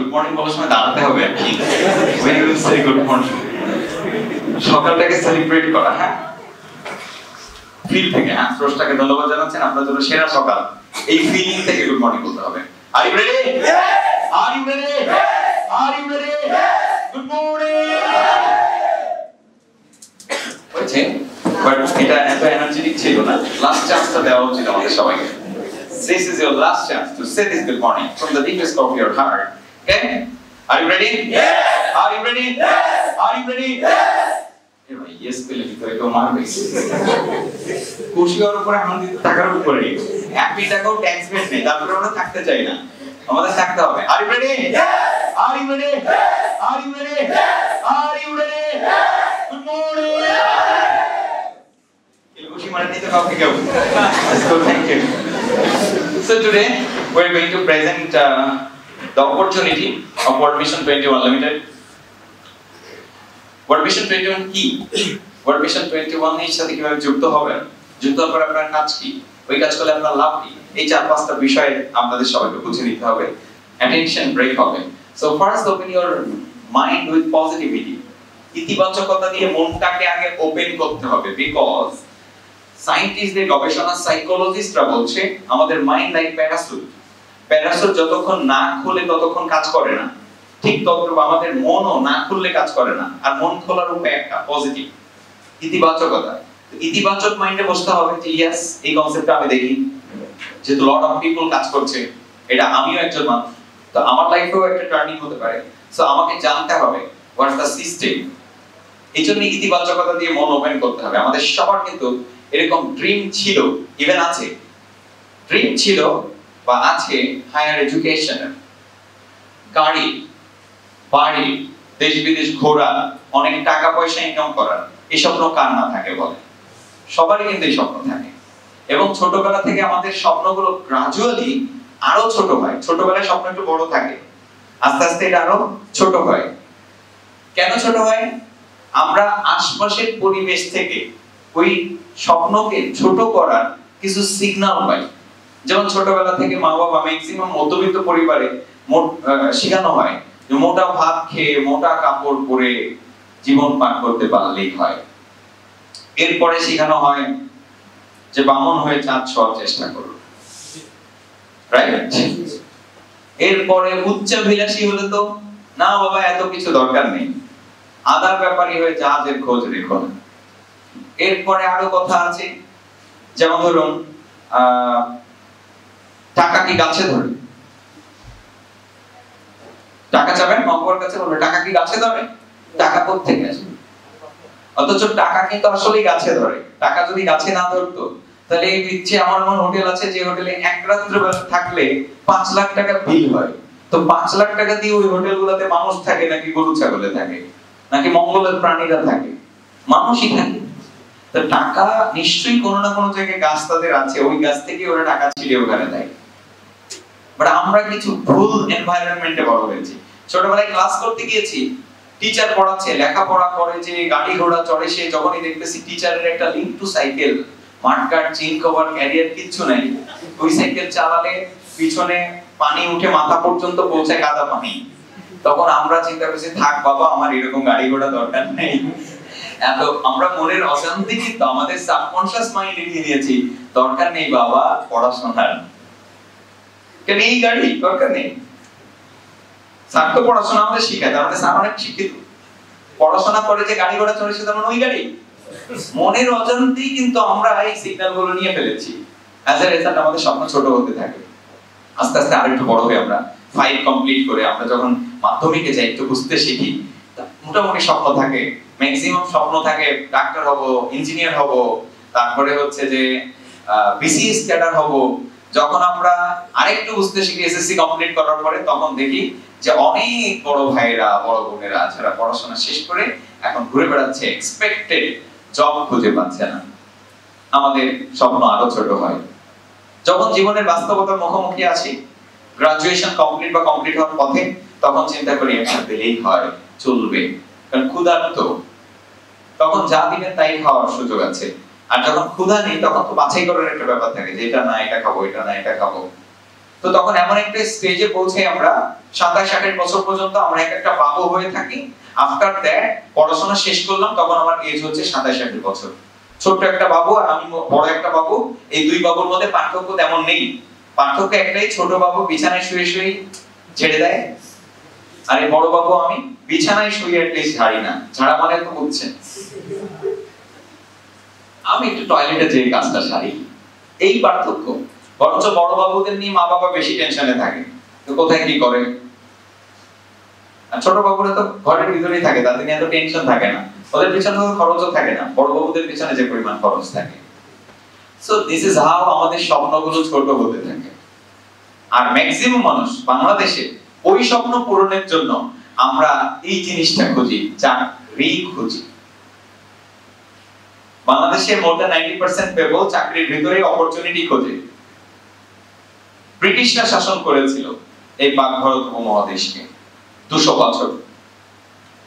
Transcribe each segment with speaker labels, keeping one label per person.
Speaker 1: Good morning বলার সময় দাঁড়াতে হবে আর কি when you will say good morning সকালটাকে সেলিব্রেট করা হ্যাঁ ফিল থেকে হ্যাঁ স্রষ্টাকে ধন্যবাদ জানাচ্ছেন আপনার জন্য সেরা সকাল এই ফিলিং থেকে গুড মর্নিং বলতে হবে are you ready are you ready are you ready good morning হয়েছে বাট এটা এত এনার্জেটিক ছিল না লাস্ট চান্সটা দেওয়া উচিত আমাদের সবাইকে This is your last chance to say this good morning from the deepest of your heart. Okay? Are you ready? Yes. Are you ready? Yes. Are you ready? Yes. Yes, believe it. Go marbe. খুশি হওয়ার উপরে আনন্দিত থাকার উপরে happy টাকাও tax base নেই তারপরে আমরা থাকতে চাই না আমাদের থাকতে হবে Are you ready? Yes. Are you ready? Yes. Are you ready? Yes. Are you ready? Yes. Good morning. খুশি মানে নিতে কাউকে কেউ Let's go. Thank you. So today we're going to present the opportunity of World Vision 21 Limited. World Vision 21 কি? World Vision 21 এর সাথে কিভাবে যুক্ত হবেন? যুক্ত হওয়ার আপনার কাজ কি? ওই কাজ করলে আপনার লাভ কি? এই চার পাঁচটা বিষয় আপনাদের সবাইকে বুঝে নিতে হবে। Attention break হবে। So first open your mind with positivity. ইতিবাচকতা দিয়ে মনটাকে আগে ওপেন করতে হবে because সায়েন্টিস্টদের গবেষণা সাইকোলজিস্টরা বলছে আমাদের মাইন্ড লাইক প্যারাসুট যতক্ষণ না খুলে ততক্ষণ কাজ করে না ঠিক ততক্ষণ আমাদের মনও না খুললে কাজ করে না আর মন খোলার উপায় একটা পজিটিভ ইতিবাচকতা ইতিবাচক মাইন্ডে বসতে হবে যে ইয়েস এই কনসেপ্টটা আমি দেখি যেহেতু লট অফ পিপল কাজ করছে এটা আমিও একজন মানুষ তো আমার লাইফেও একটা টার্নিং হতে পারে সো আমাকে জানতে হবে হোয়াটস দ্য সিস্টেম এই জন্য ইতিবাচকতা দিয়ে মন ওপেন করতে হবে আমাদের সবার কিন্তু এরকম ড্রিম ছিল ইভেন আছে ড্রিম ছিল বা আছে হায়ার এডুকেশন গাড়ি বাড়ি দেশ বিদেশ ঘোরা অনেক টাকা পয়সা ইনকাম করার এই স্বপ্ন কার না থাকে বলে সবারই কিন্তু এই স্বপ্ন থাকে এবং ছোটবেলা থেকে আমাদের স্বপ্নগুলো গ্রাজুয়ালি আরো ছোট হয় ছোটবেলায় স্বপ্ন একটু বড় থাকে আস্তে আস্তে এটা আরো ছোট হয় কেন ছোট হয় আমরা আশপাশের পরিবেশ থেকে ওই স্বপ্নকে ছোট করার কিছু সিগন্যাল পাই যেমন ছোটবেলা থেকে মা বাবা ম্যাক্সিমাম মধ্যবিত্ত পরিবারে শেখানো হয় যে মোটা ভাত খেয়ে মোটা কাপড় পরে জীবন পার করতে পারলেই হয় এরপরে শেখানো হয় যে বামন হয়ে চাঁদ ছোঁয়ার চেষ্টা করো রাইট এরপরে উচ্চাভিলাষী হলে তো না বাবা এত কিছু দরকার নেই আদার ব্যাপারই হয়ে জাহাজের খোঁজ রেখো না এরপরে আরো কথা আছে যেমন ধরুন টাকা কি গাছে ধরে টাকা চাবেন মঙ্গলের কাছে বলবে টাকা কি গাছে ধরে টাকা কোত্থেকে আসে অথচ টাকা কিন্তু আসলেই গাছে ধরে টাকা যদি গাছে না ধরতো তাহলে এই বিচ্ছে আমার এমন হোটেল আছে যে হোটেলে এক রাত্র থাকলে 5 লাখ টাকা বিল হয় তো 5 লাখ টাকা দিয়ে ওই হোটেলগুলোতে মানুষ থাকে নাকি গরু ছাগলে থাকে নাকি মঙ্গলের প্রাণীরা থাকে মানুষই থাকে তো টাকা নিশ্চয়ই কোনো না কোনো জায়গায় গাছ তাদের আছে ওই গাছ থেকে ওরা টাকা ছিঁড়ে ওখানে দেয় বাট আমরা কিছু ভুল এনভায়রনমেন্টে বড় হয়েছি ছোটবেলায় ক্লাস করতে গিয়েছি টিচার পড়াচ্ছে লেখাপড়া করে যে গাড়ি ঘোড়া চড়ে সে যখনই দেখতেছি টিচারের একটা লিংক টু সাইকেল মাঠকার চেইন কভার ক্যারিয়ার কিচ্ছু নাই ওই সাইকেল চালালে পিছনে পানি উঠে মাথা পর্যন্ত পৌঁছায় কাদা পানি তখন আমরা চিন্তা করছি থাক বাবা আমার এরকম গাড়ি ঘোড়া দরকার নেই এত আমরা মনের অশান্তি কিন্তু আমাদের সাবকনশিয়াস মাইন্ডে নিয়ে নিয়েছি দরকার নেই বাবা পড়াশোনার কেন এই গাড়ি দরকার নেই স্যার তো পড়াশোনা আমাদের শিখায় তার মানে স্যার অনেক শিক্ষিত পড়াশোনা করে যে গাড়ি ঘোড়া চড়েছে তেমন ওই গাড়ি মনের অজান্তেই কিন্তু আমরা এই সিগন্যাল গুলো নিয়ে ফেলেছি অ্যাজ এ রেজাল্ট আমাদের স্বপ্ন ছোট হতে থাকে আস্তে আস্তে আরেকটু বড় হয়ে আমরা 5 কমপ্লিট করে আমরা যখন মাধ্যমিকে যাই একটু বুঝতে শিখি মোটামুটি স্বপ্ন থাকে ম্যাক্সিমাম স্বপ্ন থাকে ডাক্তার হব ইঞ্জিনিয়ার হব তারপরে হচ্ছে যে বিসিএস ক্যাডার হব যখন আমরা আরেকটু বুঝতে শিখি এসএসসি কমপ্লিট করার পরে তখন দেখি যে অনেক বড় ভাইরা বড় বোনেরা যারা পড়াশোনা শেষ করে এখন ঘুরে বেড়াচ্ছে এক্সপেক্টেড জব খুঁজে পাচ্ছে না আমাদের স্বপ্ন আরো ছোট হয় যখন জীবনের বাস্তবতার মুখোমুখি আসি গ্রাজুয়েশন কমপ্লিট বা কমপ্লিট হওয়ার পথে তখন চিন্তা করি একটা পেলেই হয় চলবে কারণ ক্ষুধার্ত তখন যা দিবেন তাই খাওয়ার সুযোগ আছে আর যখন ক্ষুধা নেই তখন তো বাছাই করার একটা ব্যাপার থাকে যে এটা না এটা খাবো এটা না এটা খাবো তো তখন এমন একটা স্টেজে পৌঁছে আমরা 27-28 বছর পর্যন্ত আমরা একটা বাবু হয়ে থাকি। আফটার দ্যাট পড়াশোনা শেষ করলাম, তখন আমার এজ হচ্ছে 27-28 বছর। ছোট্ট একটা বাবু আর আমি বড় একটা বাবু, এই দুই বাবুর মধ্যে পার্থক্য তেমন নেই। পার্থক্য একটাই, ছোট বাবু বিছানায় শুয়ে শুয়ে ঝেড়ে দেয়, আর এই বড় বাবু আমি বিছানায় শুয়ে অ্যাটলিস্ট ঝাড়ি না। ঝাড়া মানে তো বুঝছেন, আমি একটু টয়লেটে যেয়ে কাজটা সারি, এই পার্থক্য। বরঞ্চ বড় বাবুদের নিয়ে মা বাবা বেশি টেনশনে থাকে, তো কোথায় কি করে। আর ছোট বাবুরা তো ঘরের ভিতরেই থাকে, তাদের নিয়ে এত টেনশন থাকে না, ওদের পিছনে তো খরচও থাকে না, বড় বাবুদের পিছনে যে পরিমাণ খরচ থাকে। সো দিস ইজ হাউ আমাদের স্বপ্নগুলো ছোট হতে থাকে। আর ম্যাক্সিমাম মানুষ বাংলাদেশে ওই স্বপ্ন পূরণের জন্য আমরা এই জিনিসটা খুঁজি, চাকরি খুঁজি। বাংলাদেশে মোর দ্যান 90% পিপল চাকরির ভিতরে অপরচুনিটি খোঁজে। ব্রিটিশরা শাসন করেছিল এই পাক ভারত উপমহাদেশকে 200 বছর।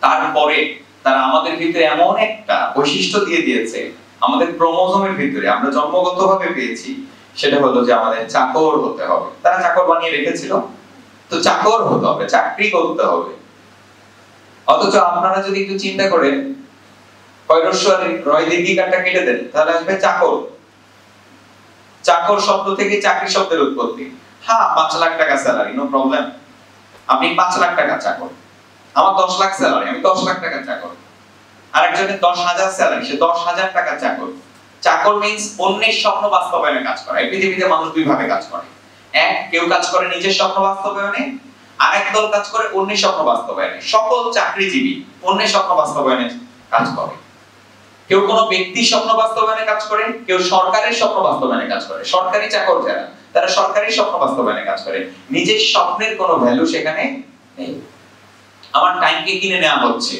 Speaker 1: তারপরে তারা আমাদের ভিতরে এমন একটা বৈশিষ্ট্য দিয়ে দিয়েছে, আমাদের ক্রোমোজোমের ভিতরে আমরা জন্মগতভাবে পেয়েছি, সেটা হলো যে আমাদের চাকর হতে হবে। তারা চাকর বানিয়ে রেখেছিল, তো চাকর হতে হবে, চাকরি করতে হবে। অথচ আপনারা যদি একটু চিন্তা করেন, পয়রস্বর রয় দীর্ঘিকারটা কেটে দেন, তাহলে আসবে চাকর। চাকর শব্দ থেকে চাকরি শব্দের উৎপত্তি। হ্যাঁ, 5 লাখ টাকা স্যালারি, নো প্রবলেম। আপনি 5 লাখ টাকা চাকর, আমার 10 লাখ স্যালারি, আমি 10 লাখ টাকা চাকর। আরেকজনের 10,000 স্যালারি, সে 10,000 টাকা চাকর। চাকর মিন্স অন্যের স্বপ্ন বাস্তবায়নে কাজ করা। এই পৃথিবীতে মানুষ দুই ভাবে কাজ করে, এক, কেউ কাজ করে নিজের স্বপ্ন বাস্তবায়নে, আরেক দল কাজ করে অন্যের স্বপ্ন বাস্তবায়নে। সকল চাকরিজীবী অন্যের স্বপ্ন বাস্তবায়নে কাজ করে। কেউ কোনো ব্যক্তির স্বপ্ন বাস্তবায়নে কাজ করে, কেউ সরকারের স্বপ্ন বাস্তবায়নে কাজ করে। সরকারি চাকর যারা, তারা সরকারি স্বপ্ন বাস্তবায়নে কাজ করে, নিজের স্বপ্নের কোনো ভ্যালু সেখানে নেই। আমার টাইমকে কিনে নেওয়া হচ্ছে,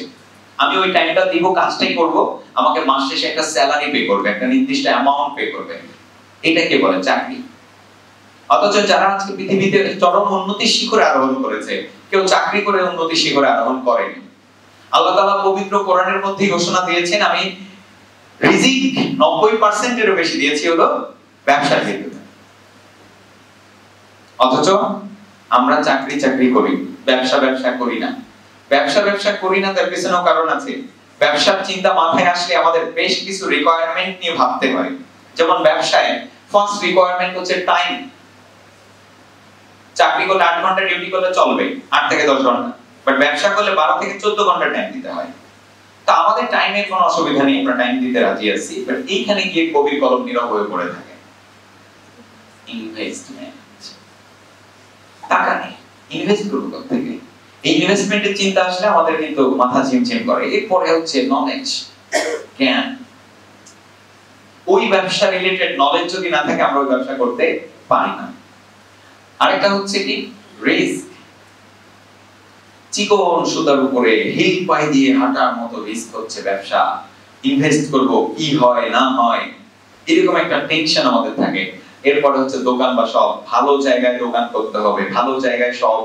Speaker 1: আমি ওই টাইমটা দিব, কাজটাই করব, আমাকে মাস শেষে একটা স্যালারি পে করবে, একটা নির্দিষ্ট অ্যামাউন্ট পে করবে। এটাকে বলে চাকরি। অথচ যারা আজকে পৃথিবীতে চরম উন্নতির শিখরে আরোহণ করেছে, কেউ চাকরি করে উন্নতির শিখরে আরোহণ করেনি। আল্লাহ তাআলা পবিত্র কোরআনের মধ্যে ঘোষণা দিয়েছেন, আমি রিজিক 90% এরও বেশি দিয়েছি হলো ব্যবসার ক্ষেত্রে। অথচ আমরা চাকরি চাকরি করি, ব্যবসা ব্যবসা করি না। ব্যবসা ব্যবসা করি না তার পেছনেও কারণ আছে। ব্যবসার চিন্তা মাথায় আসলে আমাদের বেশ কিছু রিকোয়ারমেন্ট নিয়ে ভাবতে হয়। যেমন ব্যবসায় ফার্স্ট রিকোয়ারমেন্ট হচ্ছে টাইম। চাকরি করলে 8 ঘন্টা ডিউটি করলে চলবে, 8 থেকে 10 ঘন্টা, বাট ব্যবসা করলে 12 থেকে 14 ঘন্টা টাইম দিতে হয়। তা আমাদের টাইমের কোনো অসুবিধা নেই, আমরা টাইম দিতে রাজি আছি, বাট এইখানে গিয়ে কবির কলম নীরব হয়ে পড়ে থাকে। ইনভেস্টমেন্ট, টাকা নেই, ইনভেস্ট করব কোত্থেকে? এই ইনভেস্টমেন্টের চিন্তা আসলে আমাদের কিন্তু মাথা ঝিমঝিম করে। এরপরে হচ্ছে নলেজ, জ্ঞান। ওই ব্যবসা রিলেটেড নলেজ যদি না থাকে আমরা ওই ব্যবসা করতে পারি না। আরেকটা হচ্ছে কি, রিস্ক। চিকন সুতার উপরে হিল পাই দিয়ে হাঁটার মতো রিস্ক হচ্ছে ব্যবসা। ইনভেস্ট করব, কি হয় না হয়, এরকম একটা টেনশন আমাদের থাকে। এরপরে হচ্ছে দোকান বা সব, ভালো জায়গায় দোকান করতে হবে, ভালো জায়গায় সব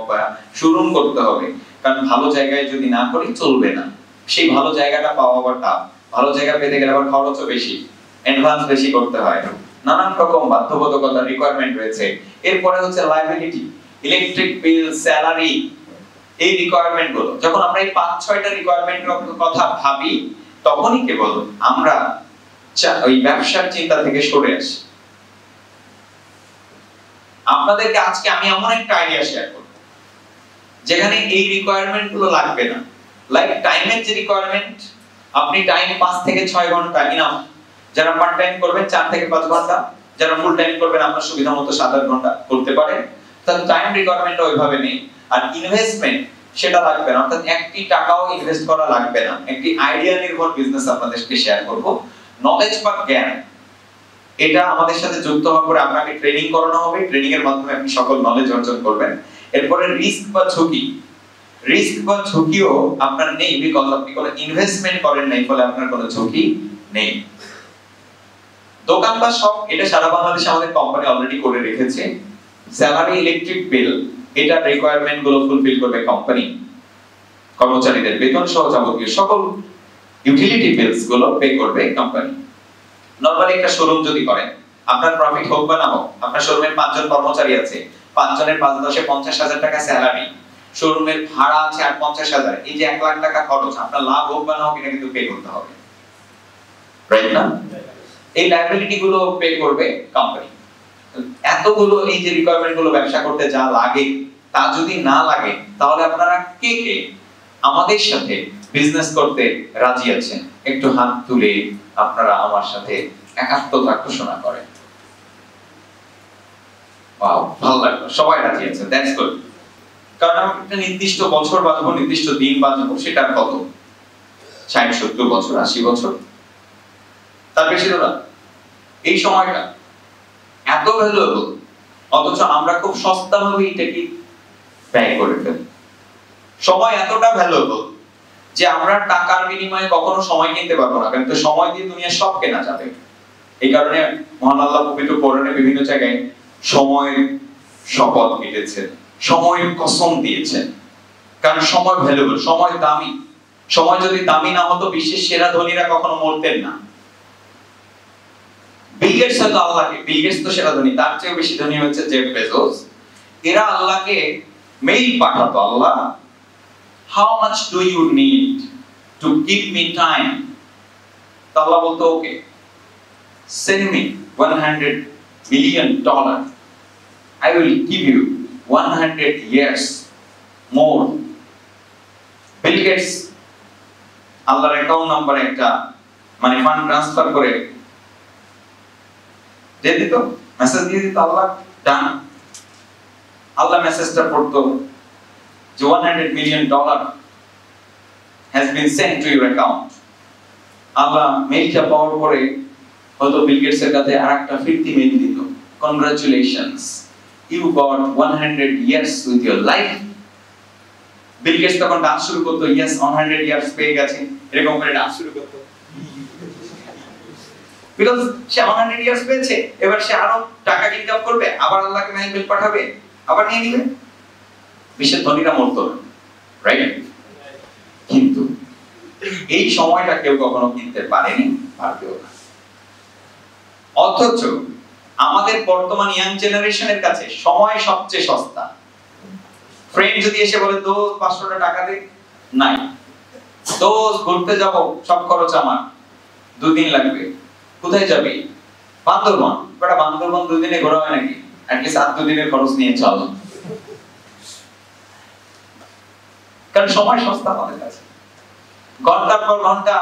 Speaker 1: শোরুম করতে হবে, কারণ ভালো জায়গায় যদি না করি চলবে না। সেই ভালো জায়গাটা পাওয়া আবার টাফ, ভালো জায়গা পেতে গেলে আবার খরচও বেশি, অ্যাডভান্স বেশি করতে হয়, নানান রকম বাধ্যবাধকতা রিকোয়ারমেন্ট রয়েছে। এরপরে হচ্ছে লায়াবিলিটি, ইলেকট্রিক বিল, স্যালারি, এই রিকোয়ারমেন্ট গুলো। যখন আমরা এই 5-6টা রিকোয়ারমেন্টের কথা ভাবি, তখনই কেবল আমরা ওই ব্যবসার চিন্তা থেকে সরে আসি। আপনাদেরকে আজকে আমি এমন একটা আইডিয়া শেয়ার করব যেখানে এই রিকোয়ারমেন্ট গুলো লাগবে না। লাইক টাইমের যে রিকোয়ারমেন্ট, আপনি টাইম 5 থেকে 6 ঘন্টা ইনাফ। যারা পার্ট টাইম করবেন 4 থেকে 5 ঘন্টা, যারা ফুল টাইম করবেন আপনার সুবিধা মতো 7-8 ঘন্টা করতে পারেন। তাহলে টাইম রিকোয়ারমেন্ট ওইভাবে নেই। আর ইনভেস্টমেন্ট সেটা লাগবে না, অর্থাৎ একটি টাকাও ইনভেস্ট করা লাগবে না। একটি আইডিয়া নির্ভর বিজনেস আপনাদেরকে শেয়ার করব। নলেজ বা জ্ঞান, এটা আমাদের সাথে যুক্ত হওয়ার পরে আপনাকে ট্রেনিং করানো হবে, ট্রেনিং এর মাধ্যমে আপনি সকল নলেজ অর্জন করবেন। এরপরে রিস্ক বা ঝুঁকি, রিস্ক বা ঝুঁকিও আপনার নেই, বিকজ আপনি কোনো ইনভেস্টমেন্ট করেন নাই, ফলে আপনার কোনো ঝুঁকি নেই। দোকান বা সব, এটা সারা বাংলাদেশে আমাদের কোম্পানি অলরেডি করে রেখেছে। স্যালারি, ইলেকট্রিক বিল, এটা রিকোয়ারমেন্ট গুলো ফুলফিল করবে কোম্পানি। কর্মচারীদের বেতন সহ যাবতীয় সকল ইউটিলিটি বিলস গুলো পে করবে কোম্পানি। নরমালি একটা শোরুম যদি করেন, আপনার প্রফিট হোক বা না হোক, আপনার শোরুমে 5 জন কর্মচারী আছে, 5 জনের 5-10 50,000 টাকা স্যালারি, শোরুমের ভাড়া আছে আর 50,000, এই যে 1 লাখ টাকা খরচ, আপনার লাভ হোক বা না হোক এটা কিন্তু পে করতে হবে, রাইট না? এই লায়াবিলিটি গুলো পে করবে কোম্পানি। এতগুলো এই যে রিকোয়ারমেন্ট গুলো ব্যবসা করতে যা লাগে তা যদি না লাগে, তাহলে আপনারা কে কে আমাদের সাথে বিজনেস করতে রাজি আছেন? একটু হাত তুলে আপনারা আমার সাথে একাত্মতা ঘোষণা করেন। ওয়াও, ভালো লাগলো, সবাই রাজি আছে, দ্যাটস গুড। কারণ আমি একটা নির্দিষ্ট বছর বাঁচবো, নির্দিষ্ট দিন বাঁচবো, সেটা কত? 60-70 বছর, 80 বছর, তার বেশি না। এই সময়টা এত ভ্যালুয়েবল, অথচ আমরা খুব সস্তা ভাবে এটাকে ব্যয় করে ফেলি। সময় এতটা ভ্যালুয়েবল যে আমরা টাকার বিনিময়ে কখনো সময় কিনতে পারবো না, কিন্তু সময় দিয়ে দুনিয়া সব কেনা যাবে। এই কারণে মহান আল্লাহ পবিত্র কোরআনে বিভিন্ন জায়গায় সময়ের শপথ কেটেছেন, সময়ের কসম দিয়েছেন, কারণ সময় ভ্যালুয়েবল, সময় দামি। সময় যদি দামি না হতো, বিশ্বের সেরা ধনীরা কখনো মরতেন না। বিল গেটস হয়তো আল্লাহকে, বিল গেটস তো সেরা ধনী, তার চেয়ে বেশি ধনী হচ্ছে জেফ বেজোস, এরা আল্লাহকে মেইল পাঠাতো, আল্লাহ how much do you need to give me time? তো আল্লাহ বলতো, ওকে, send me $100 million, I will give you 100 years more. Bill Gates আল্লাহর অ্যাকাউন্ট নাম্বার একটা মানে ফান্ড ট্রান্সফার করে দিয়ে দিত, মেসেজ দিয়ে দিত, আল্লাহ ডান। আল্লাহ মেসেজটা পড়তো যে $100 million has been sent to your account. আল্লাহ মেইলটা পাওয়ার পরে হয়তো বিল গেটস এর কাছে আরেকটা ফিরতি মেইল দিত, congratulations, you got 100 years with your life. Bill Gates তখন ডান্স শুরু করতো, ইয়েস 100 ইয়ার্স পেয়ে গেছে, এরকম করে ডান্স শুরু করতো, বিকজ সে 100 ইয়ার্স পেয়েছে। এবার সে আরো টাকা ইনকাম করবে, আবার আল্লাহকে মেইল পাঠাবে, আবার নিয়ে নেবে। বিশ্বের ধনীরা মরতো না, রাইট? কিন্তু এই সময়টা কেউ কখনো কিনতে পারেনি, পারবেও না। অথচ আমাদের বর্তমান ইয়াং জেনারেশনের কাছে সময় সবচেয়ে সস্তা। ফ্রেন্ড যদি এসে বলে, দোস্ত 500 টাকা দে, নাই। দোস্ত ঘুরতে যাব, সব খরচ আমার, 2 দিন লাগবে। কোথায় যাবি? বান্দরবান। বেটা বান্দরবান 2 দিনে ঘোরা হয় নাকি? অ্যাটলিস্ট 8 দিনের খরচ নিয়ে চল। কারণ সময় সস্তা আমাদের কাছে। ঘন্টার পর ঘন্টা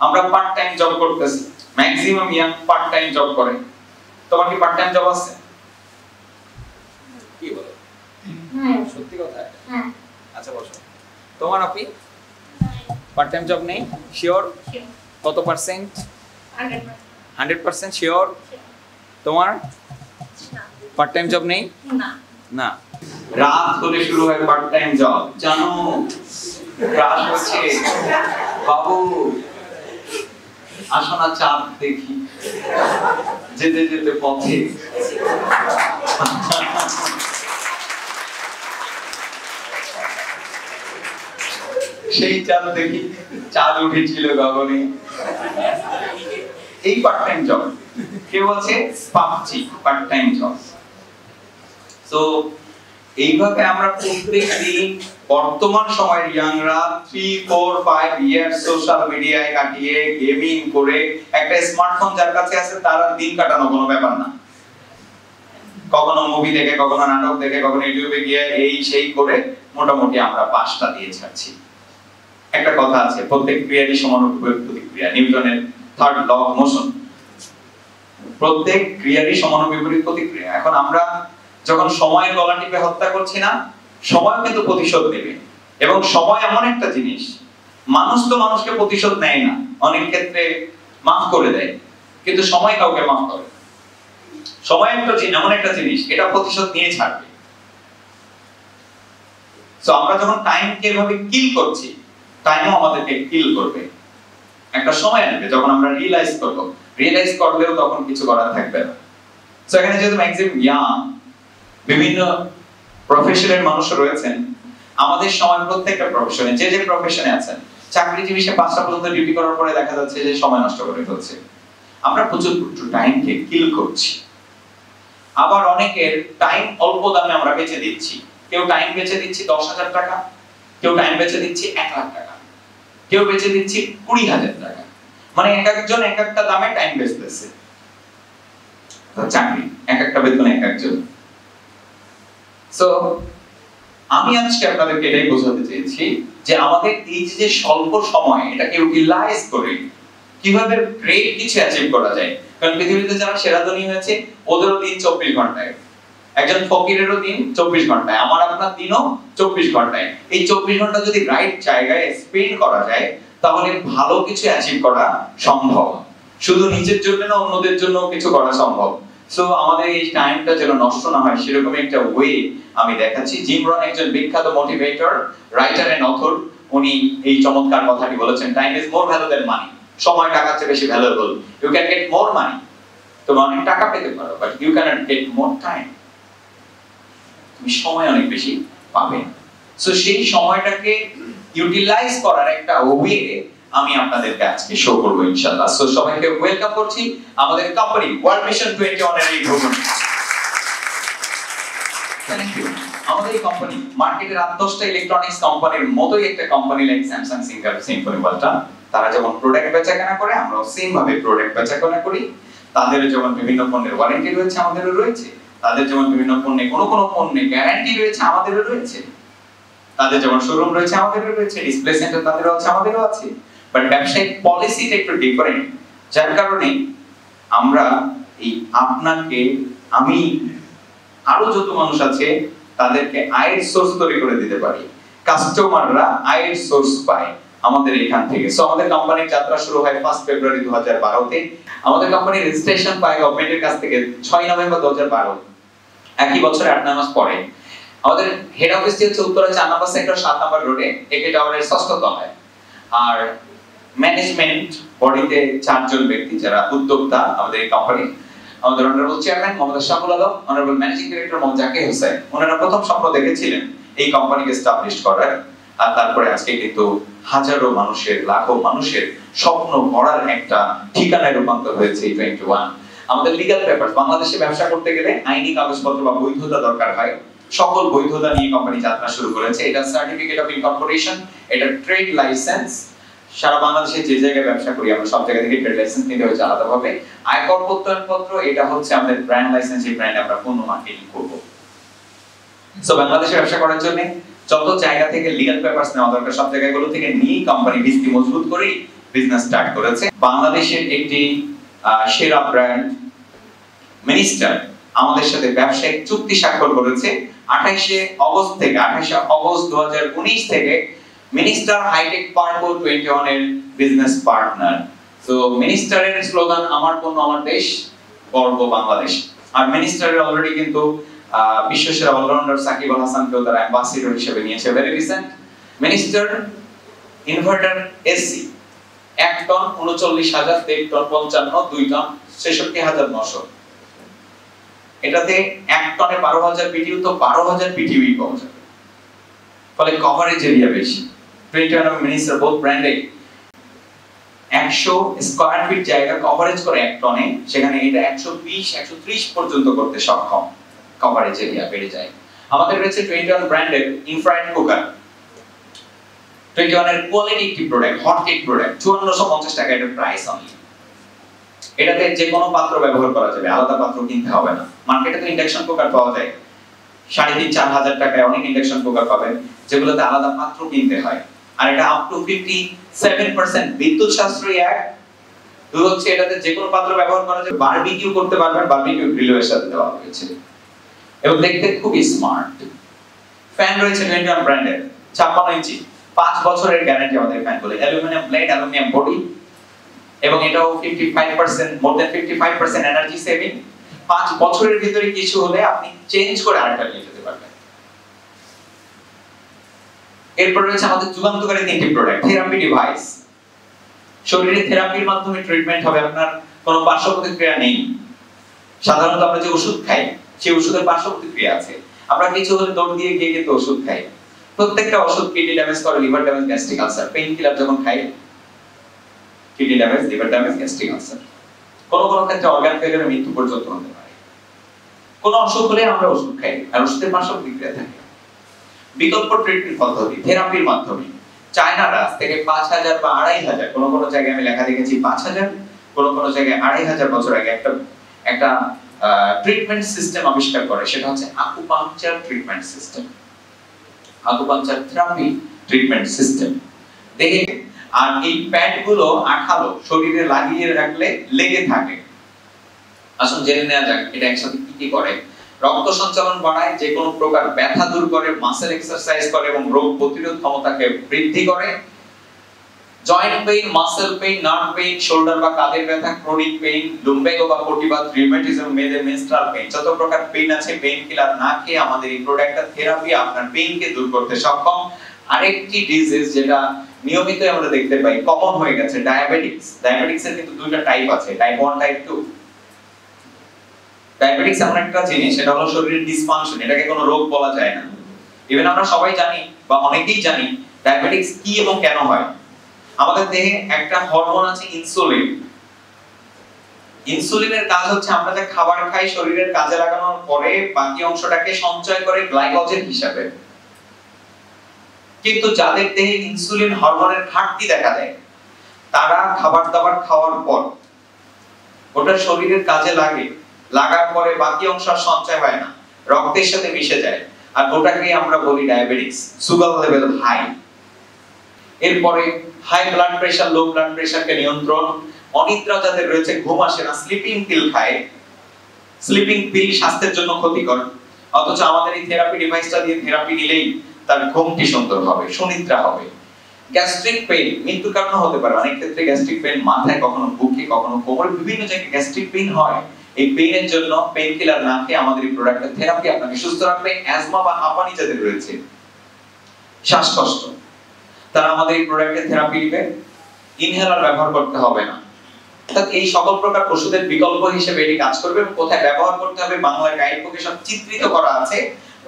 Speaker 1: আমরা পার্ট টাইম জব করতেছি, maximum young part time job করে। তোমার কি পার্ট টাইম জব আছে? কি বলো? হ্যাঁ, সত্যি কথা। হ্যাঁ, আচ্ছা বসো। তোমার আপনি পার্ট টাইম জব নেই? শিওর? কত পার্সেন্ট? 100% শিওর? তোমার পার্ট টাইম জব নেই? না না। রাত হলে শুরু হয় পার্ট টাইম জব, জানো? রাত হচ্ছে, বাবু আসো না চাঁদ দেখি, যেতে যেতে পথে। সেই চাঁদ দেখি, চাঁদ উঠেছিল গগনে। এই পার্ট টাইম জব। কে বলছে? PUBG part time job. So এইভাবে আমরা প্রত্যেক দিন বর্তমান সময়ের ইয়াংরা 3, 4, 5 ইয়ার সোশ্যাল মিডিয়ায় কাটিয়ে, গেমিং করে, একটা স্মার্টফোন যার কাছে আছে তার দিন কাটানো কোনো ব্যাপার না। কখনো মুভি দেখে, কখনো নাটক দেখে, কখনো ইউটিউবে গিয়ে এই সেই করে মোটামুটি আমরা 5টা দিয়ে ছাড়ছি। একটা কথা আছে, প্রত্যেক ক্রিয়ারই সমানুপাতিক প্রতিক্রিয়া, নিউটনের থার্ড ল অফ মোশন। প্রত্যেক ক্রিয়ারই সমানুপাতিক প্রতিক্রিয়া। এখন আমরা যখন সময়ের গলা টিপে হত্যা করছি না, সময় কিন্তু প্রতিশোধ নেবে। এবং সময় এমন একটা জিনিস, মানুষ তো মানুষকে প্রতিশোধ নেয় না, অনেক ক্ষেত্রে মাফ করে দেয়, কিন্তু সময় কাউকে মাফ করে। সময় একটা এমন একটা জিনিস, এটা প্রতিশোধ নিয়ে ছাড়বে। সো আমরা যখন টাইমকে এভাবে কিল করছি, টাইমও আমাদেরকে কিল করবে। একটা সময় আসবে যখন আমরা রিয়েলাইজ করব, রিয়েলাইজ করলেও তখন কিছু করার থাকবে না। সো এখানে যেহেতু ম্যাক্সিমাম ইয়াং, বিভিন্ন প্রফেশনের মানুষ রয়েছেন, আমাদের সময় প্রত্যেকটা প্রফেশনে, যে যে প্রফেশনে আছেন, চাকরিজীবী সে 5টা পর্যন্ত ডিউটি করার পরে দেখা যাচ্ছে যে সময় নষ্ট করে ফেলছে। আমরা প্রচুর টাইমকে কিল করছি। আবার অনেকের টাইম অল্প দামে আমরা বেচে দিচ্ছি। কেউ টাইম বেচে দিচ্ছি 10,000 টাকা, কেউ টাইম বেচে দিচ্ছি 1 লাখ টাকা, কেউ বেচে দিচ্ছি 20,000 টাকা। মানে এক একজন এক একটা দামে টাইম বেচতেছে। চাকরি এক একটা বেতন এক একজন। সো আমি আজকে আপনাদেরকে এটাই বোঝাতে চেয়েছি যে আমাদের এই যে স্বল্প সময় এটাকে ইউটিলাইজ করে কিভাবে গ্রেট কিছু অ্যাচিভ করা যায়। কারণ পৃথিবীতে যারা সেরা ধনী হয়েছে ওদেরও দিন 24 ঘন্টায়, একজন ফকিরেরও দিন 24 ঘন্টায়, আমার আপনার দিনও 24 ঘন্টায়। এই 24 ঘন্টা যদি রাইট জায়গায় স্পেন্ড করা যায় তাহলে ভালো কিছু অ্যাচিভ করা সম্ভব। শুধু নিজের জন্য না, অন্যদের জন্য কিছু করা সম্ভব। সো আমাদের এই টাইমটা যেন নষ্ট না হয় সেরকম একটা ওয়ে আমি দেখাচ্ছি। জিম রন একজন বিখ্যাত মোটিভেটর, রাইটার এন্ড অথর, উনি এই চমৎকার কথাটি বলেছেন, time is more value than money. সময় টাকার চেয়ে বেশি valuable. You can get more money, তুমি অনেক টাকা পেতে পারো, but you can't get more time. তুমি সময় অনেক বেশি পাবে। সো সেই সময়টাকে ইউটিলাইজ করার একটা ওয়ে আমি আপনাদেরকে আজকে শো করব ইনশাআল্লাহ। সো সবাইকে ওয়েলকাম করছি আমাদের কোম্পানি ওয়ার্ল্ড মিশন 21 এর এই ভ্রমণ। Thank you. আমাদের এই কোম্পানি মার্কেটের 8-10টা ইলেকট্রনিক্স কোম্পানির মতোই একটা company, like Samsung, Singer, Symphony, Walton. তারা যেমন প্রোডাক্ট বেচাকেনা করে, আমরাও সেম ভাবে প্রোডাক্ট বেচাকেনা করি। তাদের যেমন বিভিন্ন পণ্যের ওয়ারেন্টি রয়েছে, আমাদেরও রয়েছে। তাদের যেমন বিভিন্ন পণ্যে কোন পণ্যে গ্যারান্টি রয়েছে, আমাদেরও রয়েছে। তাদের যেমন শোরুম রয়েছে, আমাদেরও রয়েছে। ডিসপ্লে সেন্টার তাদেরও আছে, আমাদেরও আছে। বাট ব্যবসায়িক পলিসিটা একটু ডিফারেন্ট, যার কারণে আমরা এই আপনাকে, আমি, আরো যত মানুষ আছে তাদেরকে আয়ের সোর্স তৈরি করে দিতে পারি। কাস্টমাররা আয়ের সোর্স পায় আমাদের এখান থেকে। সো আমাদের কোম্পানির যাত্রা শুরু হয় 1 ফেব্রুয়ারি 2012 তে। আমাদের কোম্পানির রেজিস্ট্রেশন পায় গভর্নমেন্টের কাছ থেকে 6 নভেম্বর 2012, একই বছরে 8 মাস পরে। আমাদের হেড অফিসটি হচ্ছে উত্তরা 4 নম্বর সেক্টর 7 নম্বর রোডে, একে টাওয়ারের 6ষ্ঠ তলায়। আর ম্যানেজমেন্ট বডিতে 4 জন ব্যক্তি যারা উদ্যোক্তা আমাদের এই কোম্পানি। আমাদের honourable chairman Mohammad Shahul Alam, honourable managing director Mohammad Zakir Hossain. ওনারা প্রথম স্বপ্ন দেখেছিলেন এই কোম্পানিকে এস্টাবলিশ করার, আর তারপরে আজকে কিন্তু হাজারো মানুষের, লাখো মানুষের স্বপ্ন গড়ার একটা ঠিকানায় রূপান্তর হয়েছে এই 21। আমাদের লিগ্যাল পেপারস, বাংলাদেশে ব্যবসা করতে গেলে আইনি কাগজপত্র বা বৈধতা দরকার হয়। সকল বৈধতা নিয়ে কোম্পানি যাত্রা শুরু করেছে। এটা সার্টিফিকেট অফ ইনকর্পোরেশন, এটা ট্রেড লাইসেন্স। সারা বাংলাদেশে যে জায়গায় ব্যবসা করি আমরা সব জায়গা থেকে ট্রেড লাইসেন্স নিতে হয়েছে আলাদাভাবে। আয়কর প্রত্যয়নপত্র, এটা হচ্ছে আমাদের ব্র্যান্ড লাইসেন্স, এই ব্র্যান্ডে আমরা পণ্য মার্কেটিং করব। সো বাংলাদেশে ব্যবসা করার জন্য যত জায়গা থেকে লিগ্যাল পেপারস নেওয়া দরকার সব জায়গাগুলো থেকে নিয়ে কোম্পানি ভিত্তি মজবুত করে বিজনেস স্টার্ট করেছে। বাংলাদেশের একটি সেরা ব্র্যান্ড মিনিস্টার আমাদের সাথে ব্যবসায়িক চুক্তি স্বাক্ষর করেছে 28 আগস্ট 2019 থেকে। মিনিস্টার হাইটেক পার্কো 21 এর বিজনেস পার্টনার। সো মিনিস্টারের স্লোগান আমার পণ্য আমার দেশ, গর্ব বাংলাদেশ। আর মিনিস্টারের অলরেডি কিন্তু বিশ্বসেরা অলরাউন্ডার সাকিব আল হাসানকেও তারা অ্যাম্বাসিডর হিসেবে নিয়েছে very recent. Minister inverter AC 1 ton 39,000, 1 ton 55, 2 ton 66,900। এটাতে 1 টনে 12,000 বিটিউ, তো 12,000 বিটিউই পাওয়া যাবে। ফলে কভারেজ এরিয়া বেশি। 21 মিনিস্টার বোথ ব্র্যান্ডে 100 স্কয়ার ফিট জায়গা কভারেজ করে 1 টনে, সেখানে এটা 120, 130 পর্যন্ত করতে সক্ষম। কভারেজ এরিয়া বেড়ে যায়। আমাদের রয়েছে 21 ব্র্যান্ডের ইনফ্রারেড কুকার। 21 এর কোয়ালিটি একটি প্রোডাক্ট, হট কেক প্রোডাক্ট, 5450 টাকা এর প্রাইস অনলি। এটাতে যে কোনো পাত্র ব্যবহার করা যাবে, আলাদা পাত্র কিনতে হবে না। মার্কেটে তো ইন্ডাকশন কুকার পাওয়া যায় 3,500-4,000 টাকায়, অনেক ইন্ডাকশন কুকার পাবেন যেগুলোতে আলাদা পাত্র কিনতে হয়। আর এটা আপ টু 57% বিদ্যুৎ সাশ্রয়ী। দুই হচ্ছে এটাতে যে কোনো পাত্র ব্যবহার করা যাবে, বারবিকিউ করতে পারবেন, বারবিকিউ গ্রিলের সাথে দেওয়া হয়েছে এবং দেখতে খুবই স্মার্ট। ফ্যান রয়েছে 21 ব্র্যান্ডের 56 ইঞ্চি, 5 বছরের গ্যারান্টি আমাদের ফ্যানগুলো, অ্যালুমিনিয়াম ব্লেড, অ্যালুমিনিয়াম বডি, এবং এটাও 55%, মোর দ্যান 55% এনার্জি সেভিং। 5 বছরের ভিতরে কিছু হলে আপনি চেঞ্জ করে আরেকটা নিয়ে যেতে পারবেন। এরপর রয়েছে আমাদের যুগান্তকারী 3টি প্রোডাক্ট। থেরাপি ডিভাইস, শরীরে থেরাপির মাধ্যমে ট্রিটমেন্ট হবে, আপনার কোনো পার্শ্ব প্রতিক্রিয়া নেই। সাধারণত আমরা যে ওষুধ খাই সেই ওষুধের পার্শ্ব প্রতিক্রিয়া আছে, আমরা কিছু হলে দৌড় দিয়ে গিয়ে কিন্তু ওষুধ খাই। প্রত্যেকটা ওষুধ কিডনি ড্যামেজ করে, liver damage, gastric ulcer. Pain killer যখন খাই kidney damage, liver damage, gastric ulcer, কোনো কোনো ক্ষেত্রে অর্গান ফেলিয়ারে মৃত্যু পর্যন্ত হতে পারে। কোনো অসুখ হলে আমরা ওষুধ খাই আর ওষুধের পার্শ্ব প্রতিক্রিয়া থাকে। বিকল্প ট্রিটমেন্ট পদ্ধতি থেরাপির মাধ্যমে চায়নারা আজ থেকে 5000 বা 2500, কোন কোন জায়গায় আমি লেখা দেখেছি 5000, কোন কোন জায়গায় 2500 বছর আগে একটা ট্রিটমেন্ট সিস্টেম আবিষ্কার করে, সেটা হচ্ছে acupuncture treatment system, acupuncture therapy treatment system. দেখে আর এই প্যাড গুলো আঠালো, শরীরে লাগিয়ে রাখলে লেগে থাকে। আসুন জেনে নেওয়া যাক এটা একসাথে কি কি করে। রক্ত সঞ্চালন বাড়ায়, যে কোনো প্রকার ব্যথা দূর করে, মাসেল এক্সারসাইজ করে এবং রোগ প্রতিরোধ ক্ষমতাকে বৃদ্ধি করে। Joint pain, muscle pain, nerve pain, shoulder বা কাঁধের ব্যথা, ক্রনিক পেইন, লুম্বাগো বা কটিবাত, রিউমেটিজম, মেয়েদের মেনস্ট্রাল পেইন, যত প্রকার পেইন আছে পেইন কিলার না খেয়ে আমাদের এই প্রোডাক্টটা থেরাপি আপনার পেইনকে দূর করতে সক্ষম। আরেকটি ডিজিজ যেটা নিয়মিত আমরা দেখতে পাই, কমন হয়ে গেছে, ডায়াবেটিক্স। ডায়াবেটিক্স এর কিন্তু দুইটা টাইপ আছে, টাইপ 1, টাইপ 2। ডায়াবেটিক্স এমন একটা জিনিস, সেটা হলো শরীরের ডিসফাংশন, এটাকে কোনো রোগ বলা যায় না। ইভেন আমরা সবাই জানি বা অনেকেই জানি ডায়াবেটিক্স কি এবং কেন হয়। আমাদের দেহে একটা হরমোন আছে ইনসুলিন। ইনসুলিনের কাজ হচ্ছে আমরা যে খাবার খাই শরীরের কাজে লাগানোর পরে বাকি অংশটাকে সঞ্চয় করে গ্লাইকোজেন হিসাবে। কিন্তু যাদের দেহে ইনসুলিন হরমোনের ঘাটতি দেখা দেয়, তারা খাবার দাবার খাওয়ার পর ওটা শরীরের কাজে লাগে, লাগার পরে বাকি অংশ সঞ্চয় হয় না, রক্তের সাথে মিশে যায়, আর ওটাকে আমরা বলি ডায়াবেটিক্স, সুগার লেভেল হাই। এরপরে high blood pressure, low blood প্রেশারকে নিয়ন্ত্রণ। অনিদ্রা যাদের রয়েছে, ঘুম আসে না, স্লিপিং পিল খায়। স্লিপিং পিল স্বাস্থ্যের জন্য ক্ষতিকর, অথচ আমাদের এই থেরাপি ডিভাইসটা দিয়ে থেরাপি নিলেই তার ঘুমটি সুন্দর হবে, সুনিদ্রা হবে। গ্যাস্ট্রিক পেইন মৃত্যুর কারণ হতে পারে, অনেক ক্ষেত্রে গ্যাস্ট্রিক পেইন মাথায়, কখনো বুকে, কখনো কোমরে, বিভিন্ন জায়গায় গ্যাস্ট্রিক পেইন হয়। এই পেইনের জন্য পেইন কিলার না খেয়ে আমাদের এই প্রোডাক্টের থেরাপি আপনাকে সুস্থ রাখবে। অ্যাজমা বা হাঁপানি যাদের রয়েছে, শ্বাসকষ্ট, তারা আমাদের এই প্রোডাক্টের থেরাপি নেবে, ইনহেলার ব্যবহার করতে হবে না। অর্থাৎ এই সকল প্রকার ওষুধের বিকল্প হিসেবে এটি কাজ করবে। কোথায় ব্যবহার করতে হবে বাংলা গাইড বুকে সব চিত্রিত করা আছে,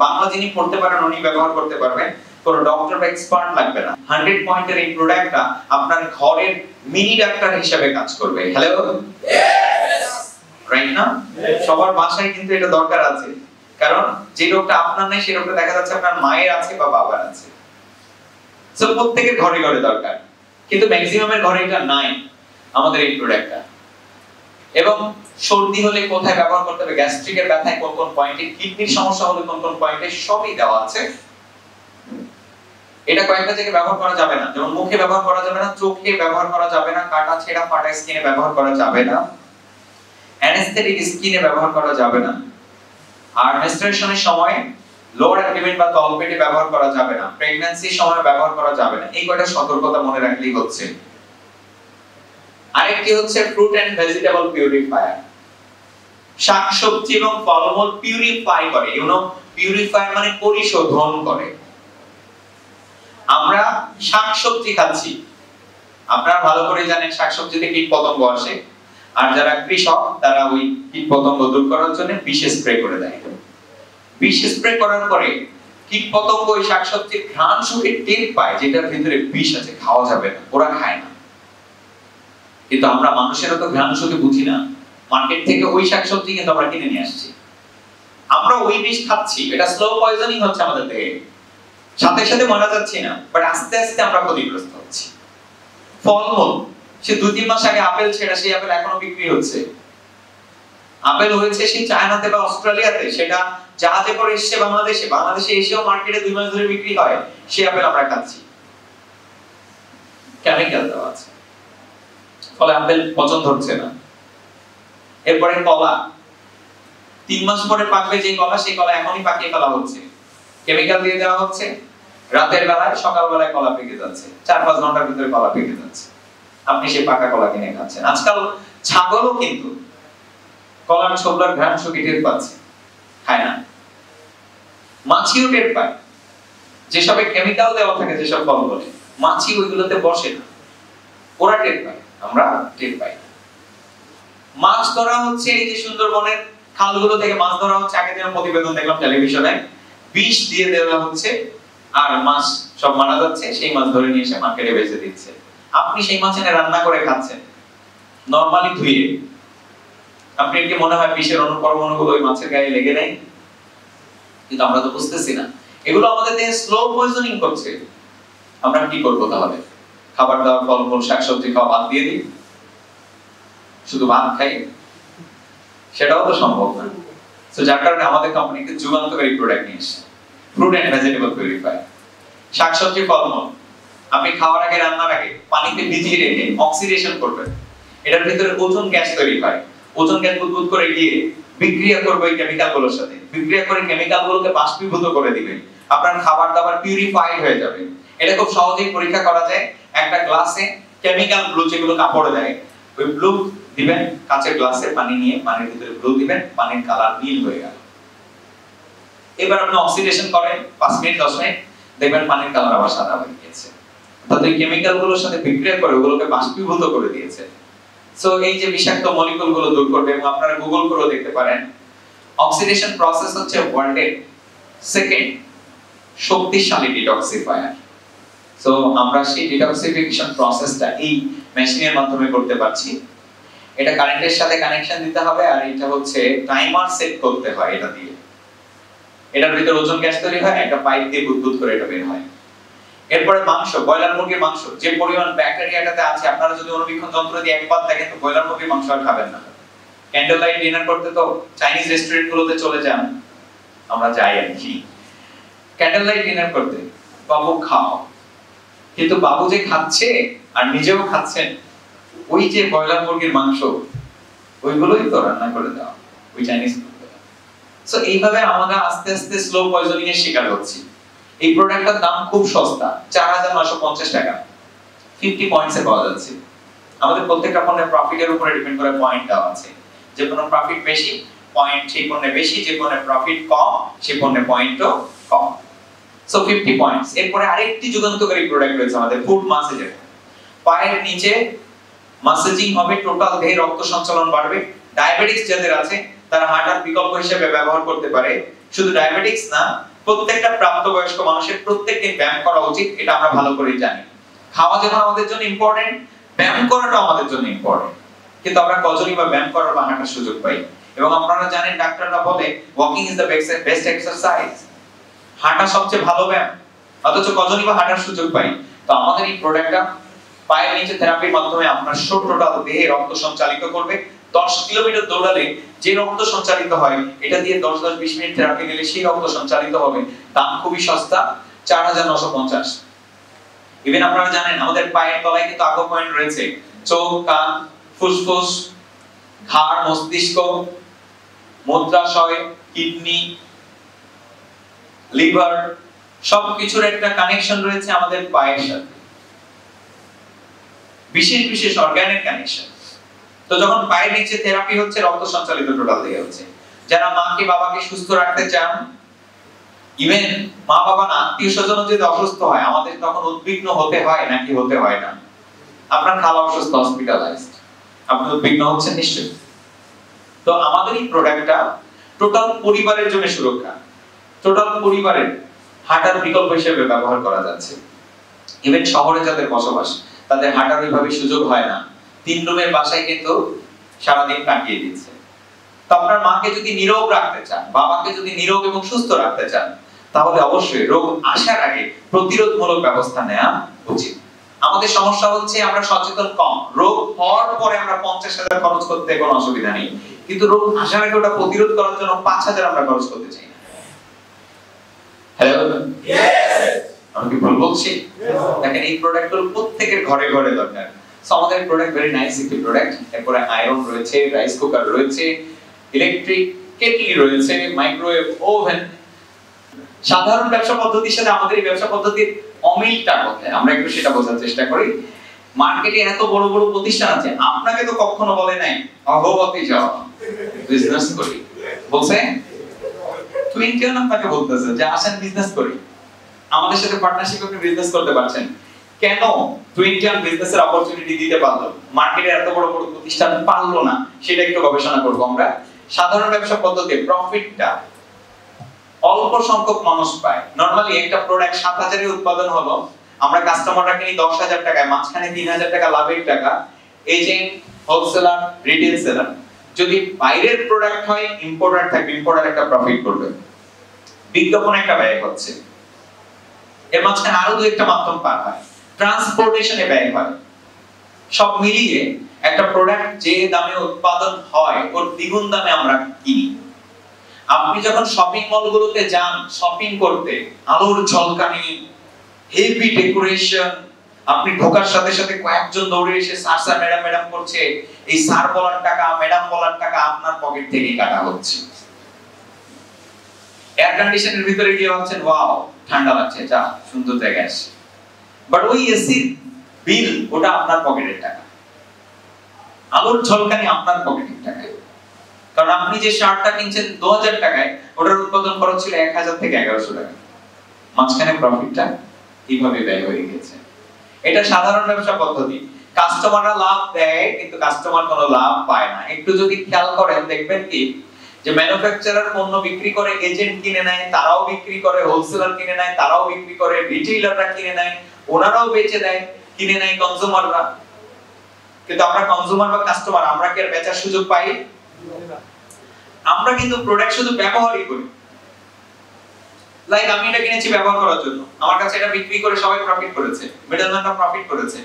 Speaker 1: বাংলা যিনি পড়তে পারেন উনি ব্যবহার করতে পারবেন, কোনো ডক্টর বা এক্সপার্ট লাগবে না। 100 পয়েন্টের এই প্রোডাক্টটা আপনার ঘরের মিনি ডাক্তার হিসেবে কাজ করবে। হ্যালো, রাইট না? সবার বাসায় কিন্তু এটা দরকার আছে, কারণ যে রোগটা আপনার নেই সেই রোগটা দেখা যাচ্ছে আপনার মায়ের আছে বা বাবার আছে। সো প্রত্যেকের ঘরে ঘরে দরকার, কিন্তু ম্যাক্সিমামের ঘরে এটা নাই আমাদের এই প্রোডাক্টটা। এবং সর্দি হলে কোথায় ব্যবহার করতে হবে, গ্যাস্ট্রিকের ব্যথায় কোন কোন পয়েন্টে, কিডনির সমস্যা হলে কোন কোন পয়েন্টে, সবই দেওয়া আছে। এটা কয়েকটা জায়গায় ব্যবহার করা যাবে না, যেমন মুখে ব্যবহার করা যাবে না, চোখে ব্যবহার করা যাবে না, কাটা ছেঁড়া ফাটা স্কিনে ব্যবহার করা যাবে না, অ্যানেস্থেটিক স্কিনে ব্যবহার করা যাবে না, আর মেনস্ট্রুয়েশনের সময় লোয়ার অ্যাবডোমেন বা তলপেটে ব্যবহার করা যাবে না, প্রেগন্যান্সির সময় ব্যবহার করা যাবে না। এই কয়টা সতর্কতা মনে রাখলেই হচ্ছে। আরেকটি হচ্ছে ফ্রুট এন্ড ভেজিটেবল পিউরিফায়ার। শাকসবজি এবং ফলমূল পিউরিফাই করে, পিউরিফাই মানে পরিশোধন করে। আমরা শাকসবজি খাচ্ছি, আপনারা ভালো করে জানেন শাকসবজিতে কীটপতঙ্গ আসে, আর যারা কৃষক তারা ওই কীটপতঙ্গ দূর করার জন্য বিষ স্প্রে করে দেয়। বিষ স্প্রে করার পরে কীটপতঙ্গ ওই শাকসবজির ঘ্রাণ শুকে টের পায় যেটার ভিতরে বিষ আছে, খাওয়া যাবে না, ওরা খায় না। কিন্তু আমরা মানুষেরা তো ঘ্রাণ শুকে বুঝি না, মার্কেট থেকে ওই শাকসবজি কিন্তু আমরা কিনে নিয়ে আসছি, আমরা ওই বিষ খাচ্ছি, এটা স্লো পয়জনিং হচ্ছে আমাদের দেহে, সাথে সাথে মারা যাচ্ছে না, বাট আস্তে আস্তে আমরা ক্ষতিগ্রস্ত হচ্ছি। ফলমূল, সে 2-3 মাস আগে আপেল ছেড়া, সেই আপেল এখনো বিক্রি হচ্ছে। আপেল হয়েছে সেই চায়নাতে বা অস্ট্রেলিয়াতে, সেটা জাহাজে করে এসেছে বাংলাদেশে, বাংলাদেশে এসেও মার্কেটে 2 মাস ধরে বিক্রি হয়, সেই আপেল আমরা খাচ্ছি, কেমিক্যাল দেওয়া আছে, ফলে আপেল পচন ধরছে না। এরপরে কলা, 3 মাস পরে পাকবে যে কলা, সেই কলা এখনই পাকিয়ে ফেলা হচ্ছে, কেমিক্যাল দিয়ে দেওয়া হচ্ছে। রাতের বেলায় সকাল বেলায় কলা পেকে যাচ্ছে, 4-5 ঘন্টার ভিতরে কলা পেকে যাচ্ছে, আপনি সেই পাকা কলা কিনে খাচ্ছেন। আজকাল ছাগলও কিন্তু কলার ছোবলার ঘ্রাণ শুকে টের পাচ্ছে, খায় না। মাছিও টের পায়, যেসবে কেমিক্যাল দেওয়া থাকে যেসব ফলমূলে, মাছি ওইগুলোতে বসে না, ওরা টের পায়, আমরা টের পাই। মাছ ধরা হচ্ছে, এই যে সুন্দরবনের খালগুলো থেকে মাছ ধরা হচ্ছে, আগের দিন প্রতিবেদন দেখলাম টেলিভিশনে, বিষ দিয়ে দেওয়া হচ্ছে আর মাছ সব মারা যাচ্ছে, সেই মাছ ধরে নিয়ে এসে মার্কেটে বেচে দিচ্ছে। আপনি সেই মাছ এনে রান্না করে খাচ্ছেন, নরমালি ধুয়ে, আপনার কি মনে হয় বিষের অণু পরমাণুগুলো ওই মাছের গায়ে লেগে নেই? কিন্তু আমরা তো বুঝতেছি না। এগুলো আমাদের দেহে স্লো পয়জনিং করছে। আমরা কি করব তাহলে? খাবার দাবার, ফলমূল, শাকসবজি খাওয়া বাদ দিয়ে দিই, শুধু ভাত খাই? সেটাও তো সম্ভব না। তো যার কারণে আমাদের কোম্পানি একটা যুগান্তকারী প্রোডাক্ট নিয়ে এসেছে, ফ্রুট এন্ড ভেজিটেবল পিউরিফায়ার। শাকসবজি, ফলমূল আপনি খাওয়ার আগে, রান্নার আগে পানিতে ভিজিয়ে রেখে অক্সিডেশন করবেন। এটার ভিতরে ওজোন গ্যাস তৈরি হয়। ওজোন গ্যাস বুদবুদ করে গিয়ে বিক্রিয়া করবে এই কেমিক্যালগুলোর সাথে। বিক্রিয়া করে কেমিক্যালগুলোকে বাষ্পীভূত করে দিবে। আপনার খাবার দাবার পিউরিফাইড হয়ে যাবে। এটা খুব সহজেই পরীক্ষা করা যায়। একটা গ্লাসে কেমিক্যাল ব্লু যেগুলো কাপড়ে দেয়, ওই ব্লু দিবেন, কাঁচের গ্লাসে পানি নিয়ে পানির ভিতরে ব্লু দিবেন, পানির কালার নীল হয়ে গেল। এবার আপনি অক্সিডেশন করেন 5 মিনিট 10 মিনিট, দেখবেন পানির কালার আবার সাদা হয়ে গিয়েছে। তাহলে কেমিক্যালগুলোর সাথে বিক্রিয়া করে ওগুলোকে বাষ্পীভূত করে দিয়েছে। সো এই যে বিষাক্ত মলিকুলগুলো দূর করবে। এবং আপনারা গুগল করেও দেখতে পারেন, অক্সিডেশন প্রসেস হচ্ছে ওয়ার্ল্ডের সেকেন্ড শক্তিশালী ডিটক্সিফায়ার। সো আমরা সেই ডিটক্সিফিকেশন প্রসেসটা এই মেশিনের মাধ্যমে করতে পারছি। এটা কারেন্টের সাথে কানেকশন দিতে হবে, আর এটা হচ্ছে টাইমার সেট করতে হয় এটা দিয়ে। এটার ভিতরে ওজোন গ্যাস তৈরি হয়, একটা পাইপ দিয়ে বুদবুদ করে এটা বের হয়। এরপরে মাংস, ব্রয়লার মুরগির মাংস, যে পরিমাণ ব্যাকটেরিয়াটাতে আছে, আপনারা যদি অনুবীক্ষণ যন্ত্র দিয়ে একবার দেখেন তো ব্রয়লার মুরগির মাংস আর খাবেন না। ক্যান্ডেল লাইট ডিনার করতে তো চাইনিজ রেস্টুরেন্টগুলোতে চলে যান, আমরা যাই আর কি ক্যান্ডেল লাইট ডিনার করতে, বাবু খাও। কিন্তু বাবু যে খাচ্ছে আর নিজেও খাচ্ছেন, ওই যে ব্রয়লার মুরগির মাংস, ওইগুলোই তো রান্না করে দাও ওই চাইনিজ। সো এইভাবে আমরা আস্তে আস্তে স্লো পয়জনিং এর শিকার হচ্ছি। এই প্রোডাক্টটার দাম খুব সস্তা, 4950 টাকা, 50 পয়েন্টসে পাওয়া যাচ্ছে। আমাদের প্রত্যেকটা পণ্যের প্রফিটের উপরে ডিপেন্ড করে পয়েন্ট দেওয়া আছে। যে কোনো প্রফিট বেশি, পয়েন্ট সেই পণ্যে বেশি, যে পণ্যের প্রফিট কম সেই পণ্যে পয়েন্টও কম। So 50 points. এরপরে আরেকটি যুগান্তকারী প্রোডাক্ট রয়েছে আমাদের, ফুট ম্যাসেজের। পায়ের নিচে ম্যাসেজিং হবে, টোটাল দেহে রক্ত সঞ্চালন বাড়বে। ডায়াবেটিস যাদের আছে তারা হাঁটার বিকল্প হিসেবে ব্যবহার করতে পারে। শুধু ডায়াবেটিস না, প্রত্যেকটা প্রাপ্তবয়স্ক মানুষের প্রত্যেককে ব্যায়াম করা উচিত, এটা আমরা ভালো করেই জানি। খাওয়া যেমন আমাদের জন্য ইম্পর্টেন্ট, ব্যায়াম করাটাও আমাদের জন্য ইম্পর্টেন্ট। কিন্তু আমরা কজনই বা ব্যায়াম করার বা হাঁটার সুযোগ পাই? এবং আপনারা জানেন ডাক্তাররা বলে walking is the best exercise, হাঁটা সবচেয়ে ভালো ব্যায়াম, অথচ কজনই বা হাঁটার সুযোগ পাই? তো আমাদের এই প্রোডাক্টটা পায়ের নিচে থেরাপির মাধ্যমে আপনার টোটাল দেহে রক্ত সঞ্চালিত করবে। 10 কিলোমিটার দৌড়ালে যে রক্ত সঞ্চালিত হয়, এটা দিয়ে 10-20 মিনিট থেরাপি নিলে সেই রক্ত সঞ্চালিত হবে। দাম খুবই সস্তা, 4950। ইভেন আপনারা জানেন আমাদের পায়ের তলায় কিন্তু আগো পয়েন্ট রয়েছে, চোখ, কান, ফুসফুস, ঘাড়, মস্তিষ্ক, মূত্রাশয়, কিডনি, লিভার, সবকিছুর একটা কানেকশন রয়েছে আমাদের পায়ের সাথে, বিশেষ বিশেষ অর্গানের কানেকশন। তো যখন পায়ের নিচে থেরাপি হচ্ছে, রক্ত সঞ্চালিত টোটাল দেহে হচ্ছে। যারা মাকে বাবাকে সুস্থ রাখতে চান, ইভেন মা বাবা না, আত্মীয় স্বজন যদি অসুস্থ হয়, আমাদের তখন উদ্বিগ্ন হতে হয় নাকি হতে হয় না? আপনার খালা অসুস্থ, হসপিটালাইজড, আপনি উদ্বিগ্ন হচ্ছেন নিশ্চয়ই। তো আমাদের এই প্রোডাক্টটা টোটাল পরিবারের জন্য সুরক্ষা, টোটাল পরিবারের হাঁটার বিকল্প হিসেবে ব্যবহার করা যাচ্ছে। ইভেন শহরে যাদের বসবাস, তাদের হাঁটার ওইভাবে সুযোগ হয় না, 3 রুমের বাসায় কিন্তু সারাদিন কাটিয়ে দিচ্ছে। তো আপনার মাকে যদি নিরোগ রাখতে চান, বাবাকে যদি নিরোগ এবং সুস্থ রাখতে চান, তাহলে অবশ্যই রোগ আসার আগে প্রতিরোধমূলক ব্যবস্থা নেওয়া উচিত। আমাদের সমস্যা হচ্ছে আমরা সচেতন কম, রোগ হওয়ার পরে আমরা 50,000 খরচ করতে কোনো অসুবিধা নেই, কিন্তু রোগ আসার আগে ওটা প্রতিরোধ করার জন্য 5,000 আমরা খরচ করতে চাই না। হ্যালো, আমি কি ভুল বলছি? দেখেন এই প্রোডাক্টগুলো প্রত্যেকের ঘরে ঘরে দরকার। সো আমাদের প্রোডাক্ট ভেরি নাইস একটি প্রোডাক্ট। এরপরে আয়রন রয়েছে, রাইস কুকার রয়েছে, ইলেকট্রিক কেটলি রয়েছে, মাইক্রোওয়েভ ওভেন। সাধারণ ব্যবসা পদ্ধতির সাথে আমাদের এই ব্যবসা পদ্ধতির অমিলটা কোথায়, আমরা একটু সেটা বোঝার চেষ্টা করি। মার্কেটে এত বড় বড় প্রতিষ্ঠান আছে, আপনাকে তো কখনো বলে নাই অগবতী যাও বিজনেস করি, বলছে? তুমি কেন আপনাকে বলতেছে যে আসেন বিজনেস করি, আমাদের সাথে পার্টনারশিপ আপনি বিজনেস করতে পারছেন। কেন 21 বিজনেসের অপরচুনিটি দিতে পারলো, মার্কেটে এত বড় বড় প্রতিষ্ঠান পারলো না? সেটা একটু গবেষণা করব আমরা। সাধারণ ব্যবসা পদ্ধতিতে প্রফিটটা অল্প সংখ্যক মানুষ পায়। নরমালি একটা প্রোডাক্ট 7,000 এর উৎপাদন হলো, আমরা কাস্টমাররা কিনি 10,000 টাকায়, মাঝখানে 3,000 টাকা লাভের টাকা। এজেন্ট, হোলসেলার, রিটেল সেলার যদি বাইরের প্রোডাক্ট হয়, ইম্পোর্টার থাকবে, ইম্পোর্টার একটা প্রফিট করবে, বিজ্ঞাপন একটা ব্যয় হচ্ছে, এর মাঝখানে আরো দুই একটা মাধ্যম পার হয়, ট্রান্সপোর্টেশনে ব্যয় হয়, সব মিলিয়ে একটা প্রোডাক্ট যে দামে উৎপাদন হয় ওর দ্বিগুণ দামে আমরা কিনি। আপনি যখন শপিং মলগুলোতে যান শপিং করতে, আলোর ঝলকানি, হেভি ডেকোরেশন, আপনি ঢোকার সাথে সাথে কয়েকজন দৌড়ে এসে স্যার স্যার ম্যাডাম ম্যাডাম করছে, এই স্যার বলার টাকা ম্যাডাম বলার টাকা আপনার পকেট থেকে কাটা হচ্ছে। এয়ার কন্ডিশনের ভিতরে গিয়ে ভাবছেন ওয়াও ঠান্ডা লাগছে, যা সুন্দর জায়গায় আছে, বাট ওই এসি বিল ওটা আপনার পকেটের টাকা, আলোর ঝলকানি আপনার পকেটের টাকা। কারণ আপনি যে শার্টটা কিনছেন 2000 টাকায়, ওটার উৎপাদন খরচ ছিল 1000 থেকে 1100 টাকা, মাঝখানে প্রফিটটা কিভাবে ব্যয় হয়ে গেছে। এটা সাধারণ ব্যবসা পদ্ধতি। কাস্টমাররা লাভ দেয় কিন্তু কাস্টমার কোনো লাভ পায় না। একটু যদি খেয়াল করেন দেখবেন কি যে ম্যানুফ্যাকচারার পণ্য বিক্রি করে, এজেন্ট কিনে নেয়, তারাও বিক্রি করে, হোলসেলার কিনে নেয়, তারাও বিক্রি করে, রিটেইলাররা কিনে নেয়, ওনারাও বেচে দেয়, কিনে নেয় কনজিউমাররা। কিন্তু আমরা কনজিউমার বা কাস্টমার আমরা কি আর বেচার সুযোগ পাই? আমরা কিন্তু প্রোডাক্ট শুধু ব্যবহারই করি। লাইক আমি এটা কিনেছি ব্যবহার করার জন্য, আমার কাছে এটা বিক্রি করে সবাই প্রফিট করেছে, মিডলম্যানরা প্রফিট করেছে,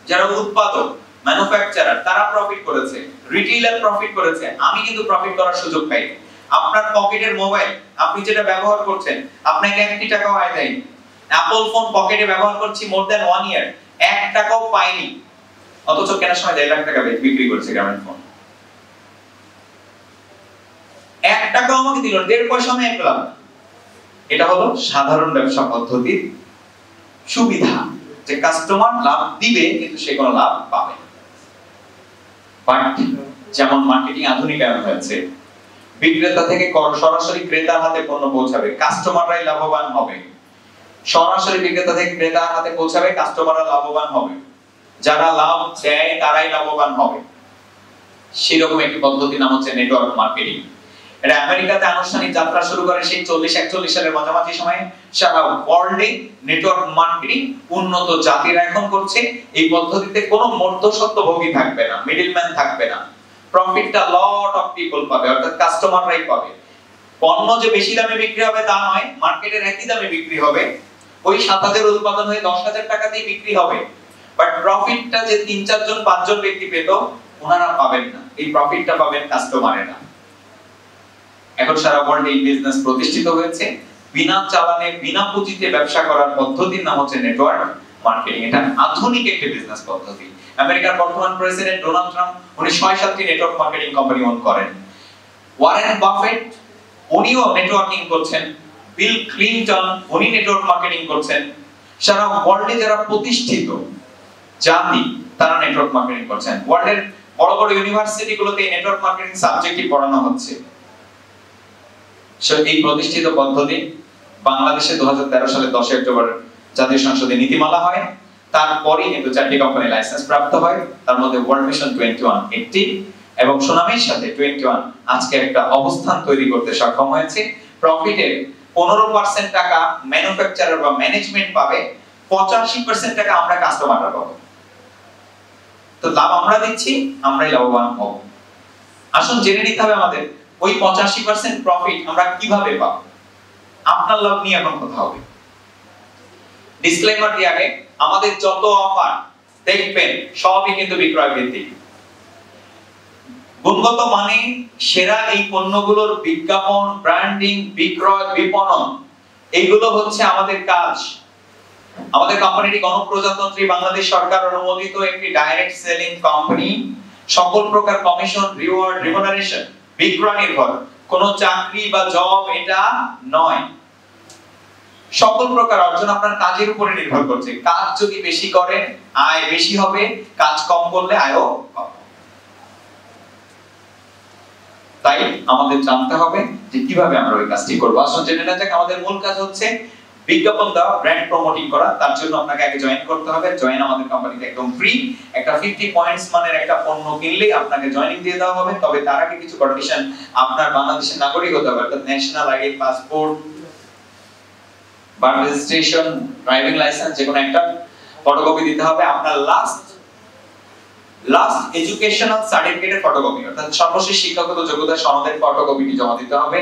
Speaker 1: যারা উৎপাদক ম্যানুফ্যাকচারার তারা প্রফিট করেছে, রিটেইলার প্রফিট করেছে, আমি কিন্তু প্রফিট করার সুযোগ পাই। আপনার পকেটের মোবাইল আপনি যেটা ব্যবহার করছেন আপনাকে 1 টাকাও আয় দেয়নি। অ্যাপল ফোন পকেটে ব্যবহার করছি মোর দ্যান 1 ইয়ার, 1 টাকাও পাইনি, অথচ কেনার সময় 1.5 লাখ টাকা বিক্রি করেছে গ্রামীণ ফোন। 1 টাকাও আমাকে দিল না, 1.5 পয়সা আমি পেলাম না। এটা হলো সাধারণ ব্যবসা পদ্ধতির সুবিধা, যে কাস্টমার লাভ দিবে কিন্তু সে কোনো লাভ পাবে না। বাট যেমন মার্কেটিং আধুনিকায়ন হয়েছে, বিক্রেতা থেকে সরাসরি ক্রেতার হাতে পণ্য পৌঁছাবে, কাস্টমাররাই লাভবান হবে। সরাসরি বিক্রেতা থেকে ক্রেতার হাতে পৌঁছাবে, কাস্টমাররা লাভবান হবে, যারা লাভ দেয় তারাই লাভবান হবে। সেরকম একটি পদ্ধতির নাম হচ্ছে নেটওয়ার্ক মার্কেটিং। এটা আমেরিকাতে আনুষ্ঠানিক যাত্রা শুরু করে সেই 40-41 সালের মাঝামাঝি সময়ে। সারা ওয়ার্ল্ডে নেটওয়ার্ক মার্কেটিং উন্নত জাতিরা এখন করছে। এই পদ্ধতিতে কোনো মধ্যস্বত্বভোগী থাকবে না, মিডলম্যান থাকবে না, প্রফিটটা লট অফ পিপল পাবে, অর্থাৎ কাস্টমাররাই পাবে। পণ্য যে বেশি দামে বিক্রি হবে তা নয়, মার্কেটের একই দামে বিক্রি হবে, ওই 7000 উৎপাদন হয়ে 10000 টাকা দিয়ে বিক্রি হবে, বাট প্রফিটটা যে 3-4 জন 5 জন ব্যক্তি পেত ওনারা পাবেন না, এই প্রফিটটা পাবেন কাস্টমারেরা। এখন সারা ওয়ার্ল্ডে এই বিজনেস প্রতিষ্ঠিত হয়েছে। বিনা চালানে বিনা পুঁজিতে ব্যবসা করার পদ্ধতির নাম হচ্ছে নেটওয়ার্ক মার্কেটিং। এটা আধুনিক একটি বিজনেস পদ্ধতি। আমেরিকার বর্তমান প্রেসিডেন্ট ডোনাল্ড ট্রাম্প উনি 6-7টি নেটওয়ার্ক মার্কেটিং কোম্পানি ওন করেন। ওয়ারেন বাফেট উনিও নেটওয়ার্কিং করছেন, বিল ক্লিনটন উনি নেটওয়ার্ক মার্কেটিং করছেন। সারা ওয়ার্ল্ডে যারা প্রতিষ্ঠিত জাতি তারা নেটওয়ার্ক মার্কেটিং করছেন। ওয়ার্ল্ডের বড় বড় ইউনিভার্সিটি গুলোতে নেটওয়ার্ক মার্কেটিং সাবজেক্টই পড়ানো হচ্ছে। এই প্রতিষ্ঠিত পদ্ধতি বাংলাদেশে 2013 সালের 10 অক্টোবর জাতীয় সংসদে নীতিমালা হয়। তারপরে কিন্তু 4টি কোম্পানি লাইসেন্স প্রাপ্ত হয়, তার মধ্যে ওয়ার্ল্ড মিশন 21 একটি, এবং সুনামের সাথে 21 আজকে একটা অবস্থান তৈরি করতে সক্ষম হয়েছে। প্রফিটের 15% টাকা ম্যানুফ্যাকচারার বা ম্যানেজমেন্ট পাবে, 85% টাকা আমরা কাস্টমাররা পাবো। তো লাভ আমরা দিচ্ছি, আমরাই লাভবান হব। আসুন জেনে নিতে হবে আমাদের ওই 85% প্রফিট আমরা কিভাবে পাবো। আপনার লাভ নিয়ে এখন কথা হবে। ডিসক্লেমার দিয়ে আগে, আমাদের যত অফার দেখবেন সবই কিন্তু বিক্রয় ভিত্তিক। গুণগত মানে সেরা এই পণ্যগুলোর বিজ্ঞাপন, ব্র্যান্ডিং, বিক্রয়, বিপণন এইগুলো হচ্ছে আমাদের কাজ। আমাদের কোম্পানিটি গণপ্রজাতন্ত্রী বাংলাদেশ সরকার অনুমোদিত একটি ডাইরেক্ট সেলিং কোম্পানি। সকল প্রকার কমিশন, রিওয়ার্ড, রিমুনারেশন বিক্রয় নির্ভর, কোনো চাকরি বা জব এটা নয়। সকল প্রকার অর্জন আপনার কাজের উপরে নির্ভর করছে। কাজ যদি বেশি করেন আয় বেশি হবে, কাজ কম করলে আয়ও কম। তাই আমাদের জানতে হবে যে কিভাবে আমরা ওই কাজটি করব। আসলে জেনে নেওয়া যাক, আমাদের মূল কাজ হচ্ছে বিজ্ঞাপন দেওয়া, ব্র্যান্ড প্রমোটিং করা। তার জন্য আপনাকে আগে জয়েন করতে হবে। জয়েন আমাদের কোম্পানিতে একদম ফ্রি। একটা 50 পয়েন্টস মানের একটা পণ্য কিনলে আপনাকে জয়েনিং দিয়ে দেওয়া হবে। তবে তার আগে কিছু কন্ডিশন, আপনার বাংলাদেশের নাগরিক হতে হবে, অর্থাৎ national ID, passport, birth registration, driving licence যে কোনো একটা ফটোকপি দিতে হবে। আপনার লাস্ট লাস্ট এডুকেশনাল সার্টিফিকেটের ফটোকপি, অর্থাৎ সর্বশেষ শিক্ষাগত যোগ্যতা সনদের ফটোকপিটি জমা দিতে হবে।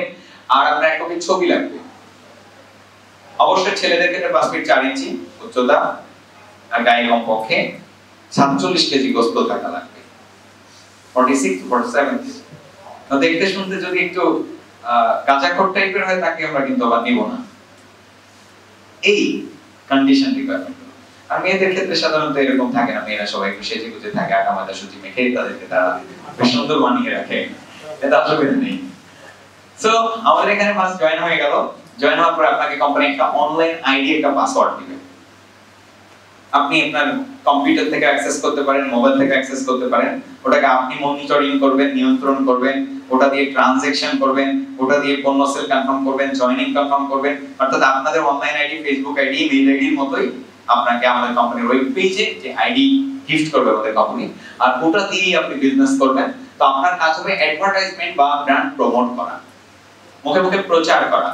Speaker 1: আর আপনার এক কপি ছবি লাগবে। অবশ্যই ছেলেদের ক্ষেত্রে 5 ফিট 4 ইঞ্চি উচ্চতা আর গায়ে কমপক্ষে 47 কেজি গোস্ত থাকা লাগবে। 46 47 তো দেখতে শুনতে যদি একটু গাঁজাখোর টাইপের হয় তাকে আমরা কিন্তু আবার নিব না। এই কন্ডিশন রিকোয়ারমেন্ট। আর মেয়েদের ক্ষেত্রে সাধারণত এরকম থাকে না, মেয়েরা সবাই একটু সেজে গুজে থাকে, আটা মাথা সুজি মেখে তাদেরকে তারা বেশ সুন্দর বানিয়ে রাখে, এটা অসুবিধা নেই। সো আমাদের এখানে ফার্স্ট জয়েন হয়ে গেল। জয়েন হওয়ার পর আপনাকে কোম্পানি একটা অনলাইন আইডি একটা পাসওয়ার্ড দিবে। আপনি আপনার কম্পিউটার থেকে অ্যাক্সেস করতে পারেন, মোবাইল থেকে অ্যাক্সেস করতে পারেন। ওটাকে আপনি মনিটরিং করবেন, নিয়ন্ত্রণ করবেন, ওটা দিয়ে ট্রানজাকশন করবেন, ওটা দিয়ে পণ্য সেল কনফার্ম করবেন, জয়েনিং কনফার্ম করবেন। অর্থাৎ আপনাদের online ID, Facebook ID, mail আইডির মতোই আপনাকে আমাদের কোম্পানির ওয়েব পেজে যে আইডি গিফট করবে আমাদের কোম্পানি, আর ওটা দিয়েই আপনি বিজনেস করবেন। তো আপনার কাজ হবে অ্যাডভার্টাইজমেন্ট বা ব্র্যান্ড প্রমোট করা, মুখে মুখে প্রচার করা,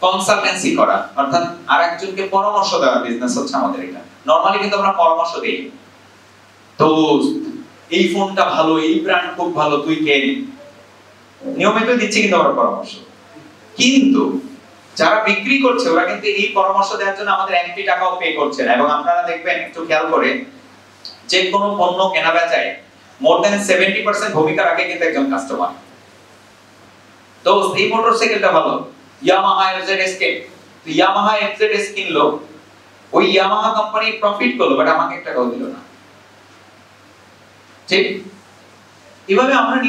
Speaker 1: কনসালটেন্সি করা, অর্থাৎ আরেকজনকে পরামর্শ দেওয়া। বিজনেস হচ্ছে আমাদের এটা। নরমালি কিন্তু আমরা পরামর্শ দেই, দোস্ত এই ফোনটা ভালো, এই ব্র্যান্ড খুব ভালো, তুই কেন। নিয়মিত দিচ্ছি কিন্তু আমরা পরামর্শ। কিন্তু যারা বিক্রি করছে ওরা কিন্তু এই পরামর্শ দেওয়ার জন্য আমাদের 1 কোটি টাকাও পে করছে না। এবং আপনারা দেখবেন একটু খেয়াল করে, যে কোনো পণ্য কেনা বেচায় মোর দ্যান 70% ভূমিকা রাখে কিন্তু একজন কাস্টমার। দোস্ত এই মোটরসাইকেলটা ভালো, ইয়ামাহা FZS কে, তো ইয়ামাহা FZS কিনলো, ওই ইয়ামাহা কোম্পানি প্রফিট করলো, বাট আমাকে একটা টাকাও দিল না। ঠিক এভাবে আমরা